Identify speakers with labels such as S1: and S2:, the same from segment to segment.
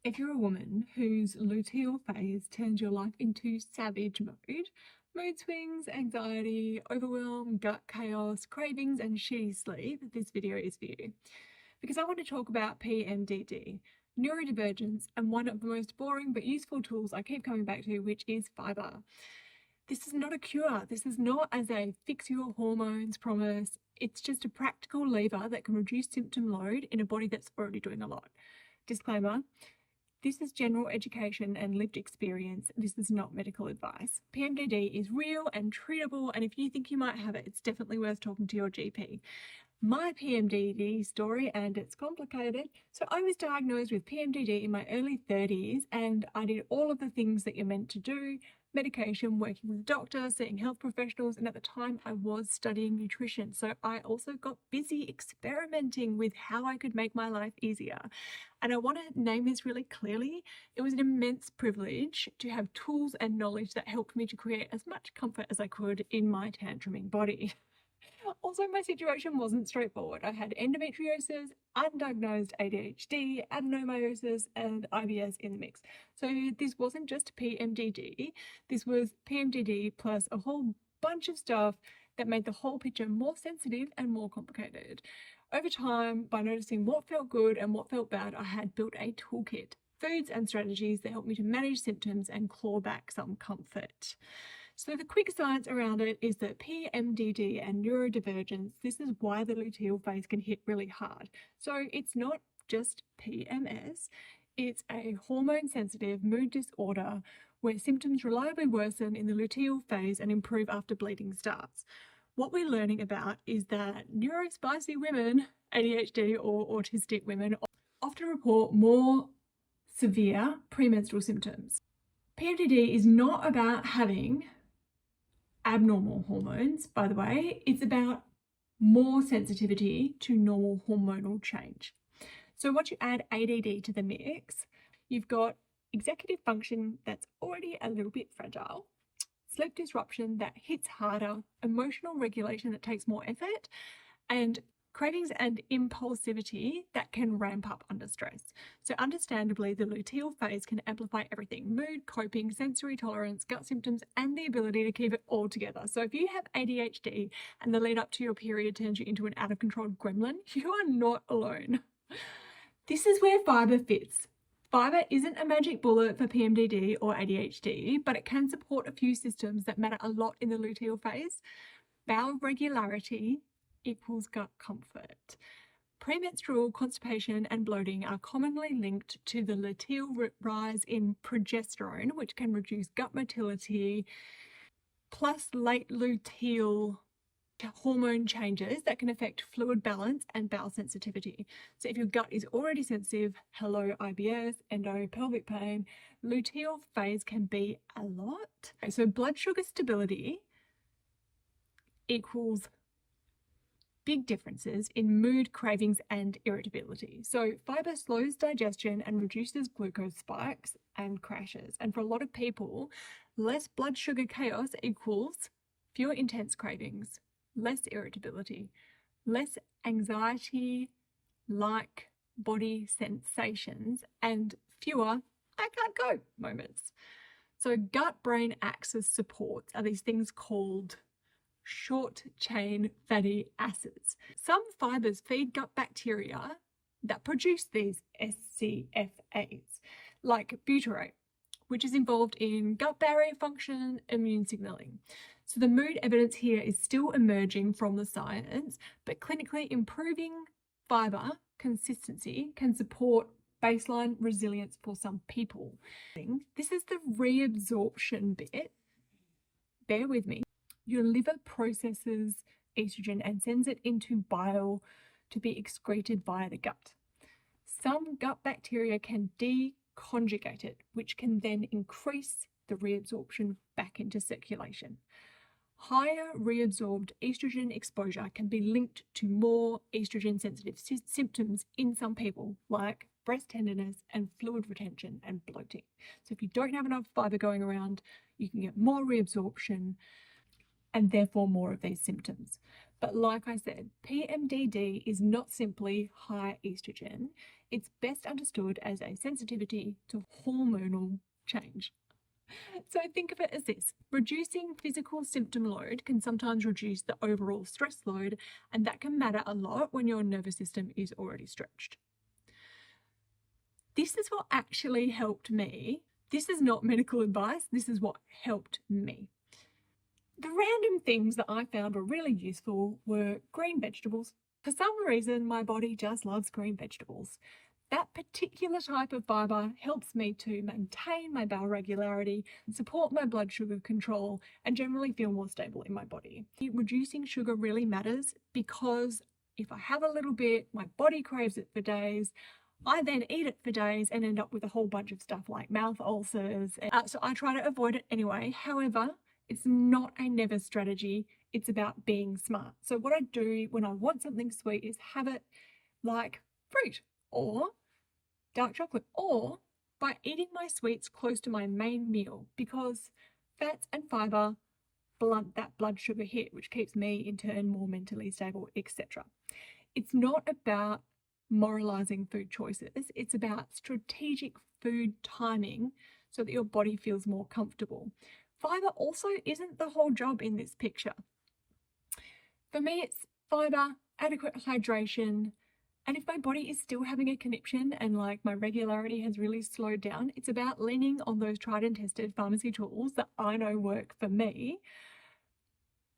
S1: If you're a woman whose luteal phase turns your life into savage mode, mood swings, anxiety, overwhelm, gut chaos, cravings, and shitty sleep, this video is for you. Because I want to talk about PMDD, neurodivergence, and one of the most boring but useful tools I keep coming back to, which is Fibre. This is not a cure. This is not as a fix your hormones promise. It's just a practical lever that can reduce symptom load in a body that's already doing a lot. Disclaimer. This is general education and lived experience. This is not medical advice. PMDD is real and treatable, and if you think you might have it, it's definitely worth talking to your GP. My PMDD story, and it's complicated. So I was diagnosed with PMDD in my early 30s, and I did all of the things that you're meant to do: medication, working with a doctor, seeing health professionals, and at the time I was studying nutrition. So I also got busy experimenting with how I could make my life easier. And I want to name this really clearly. It was an immense privilege to have tools and knowledge that helped me to create as much comfort as I could in my tantruming body. Also, my situation wasn't straightforward. I had endometriosis, undiagnosed ADHD, adenomyosis, and IBS in the mix. So this wasn't just PMDD. This was PMDD plus a whole bunch of stuff that made the whole picture more sensitive and more complicated. Over time, by noticing what felt good and what felt bad, I had built a toolkit, foods and strategies that helped me to manage symptoms and claw back some comfort. So the quick science around it is that PMDD and neurodivergence, this is why the luteal phase can hit really hard. So it's not just PMS, it's a hormone-sensitive mood disorder where symptoms reliably worsen in the luteal phase and improve after bleeding starts. What we're learning about is that neurospicy women, ADHD or autistic women, often report more severe premenstrual symptoms. PMDD is not about having abnormal hormones, by the way. It's about more sensitivity to normal hormonal change. So once you add ADD to the mix, you've got executive function that's already a little bit fragile, sleep disruption that hits harder, emotional regulation that takes more effort, and cravings and impulsivity that can ramp up under stress. So understandably, the luteal phase can amplify everything: mood, coping, sensory tolerance, gut symptoms, and the ability to keep it all together. So if you have ADHD and the lead up to your period turns you into an out of control gremlin, you are not alone. This is where Fibre fits. Fibre isn't a magic bullet for PMDD or ADHD, but it can support a few systems that matter a lot in the luteal phase. Bowel regularity equals gut comfort. Premenstrual constipation and bloating are commonly linked to the luteal rise in progesterone, which can reduce gut motility, plus late luteal hormone changes that can affect fluid balance and bowel sensitivity. So if your gut is already sensitive, hello IBS, pelvic pain, luteal phase can be a lot. So blood sugar stability equals big differences in mood, cravings, and irritability. So Fibre slows digestion and reduces glucose spikes and crashes. And for a lot of people, less blood sugar chaos equals fewer intense cravings, less irritability, less anxiety-like body sensations, and fewer I can't go moments. So gut-brain axis supports are these things called short-chain fatty acids. Some fibres feed gut bacteria that produce these SCFAs, like butyrate, which is involved in gut barrier function, immune signaling. So the mood evidence here is still emerging from the science, but clinically improving Fibre consistency can support baseline resilience for some people. This is the reabsorption bit. Bear with me. Your liver processes estrogen and sends it into bile to be excreted via the gut. Some gut bacteria can deconjugate it, which can then increase the reabsorption back into circulation. Higher reabsorbed estrogen exposure can be linked to more estrogen-sensitive symptoms in some people, like breast tenderness and fluid retention and bloating. So if you don't have enough Fibre going around, you can get more reabsorption and therefore more of these symptoms. But like I said, PMDD is not simply high estrogen. It's best understood as a sensitivity to hormonal change. So think of it as this: reducing physical symptom load can sometimes reduce the overall stress load, and that can matter a lot when your nervous system is already stretched. This is what actually helped me. This is not medical advice, this is what helped me. The random things that I found were really useful were green vegetables. For some reason, my body just loves green vegetables. That particular type of fibre helps me to maintain my bowel regularity, support my blood sugar control, and generally feel more stable in my body. Reducing sugar really matters because if I have a little bit, my body craves it for days. I then eat it for days and end up with a whole bunch of stuff like mouth ulcers. So I try to avoid it anyway. However, it's not a never strategy. It's about being smart. So what I do when I want something sweet is have it like fruit or dark chocolate, or by eating my sweets close to my main meal, because fats and fibre blunt that blood sugar hit, which keeps me in turn more mentally stable, etc. It's not about moralizing food choices. It's about strategic food timing so that your body feels more comfortable. Fibre also isn't the whole job in this picture. For me, it's fibre, adequate hydration, and if my body is still having a conniption and like my regularity has really slowed down, it's about leaning on those tried and tested pharmacy tools that I know work for me,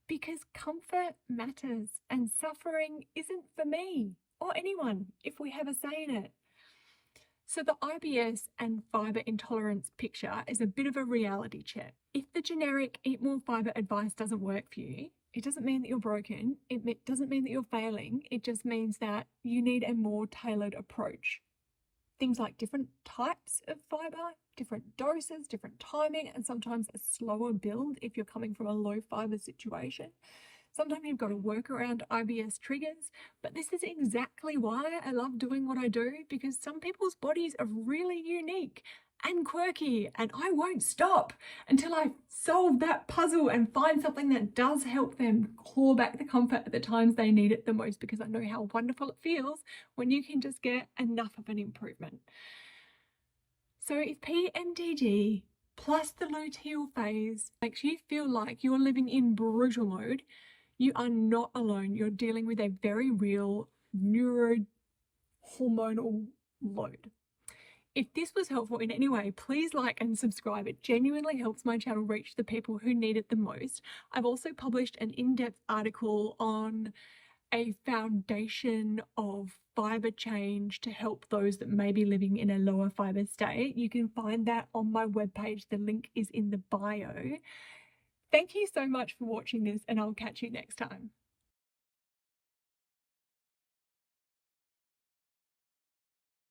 S1: because comfort matters and suffering isn't for me or anyone if we have a say in it. So the IBS and fibre intolerance picture is a bit of a reality check. If the generic eat more fibre advice doesn't work for you, it doesn't mean that you're broken. It doesn't mean that you're failing. It just means that you need a more tailored approach. Things like different types of fibre, different doses, different timing, and sometimes a slower build if you're coming from a low fibre situation. Sometimes you've got to work around IBS triggers, but this is exactly why I love doing what I do, because some people's bodies are really unique and quirky, and I won't stop until I solve that puzzle and find something that does help them claw back the comfort at the times they need it the most, because I know how wonderful it feels when you can just get enough of an improvement. So if PMDD plus the luteal phase makes you feel like you're living in brutal mode, you are not alone. You're dealing with a very real neurohormonal load. If this was helpful in any way, please like and subscribe. It genuinely helps my channel reach the people who need it the most. I've also published an in-depth article on a foundation of fibre change to help those that may be living in a lower fibre state. You can find that on my webpage. The link is in the bio. Thank you so much for watching this, and I'll catch you next time.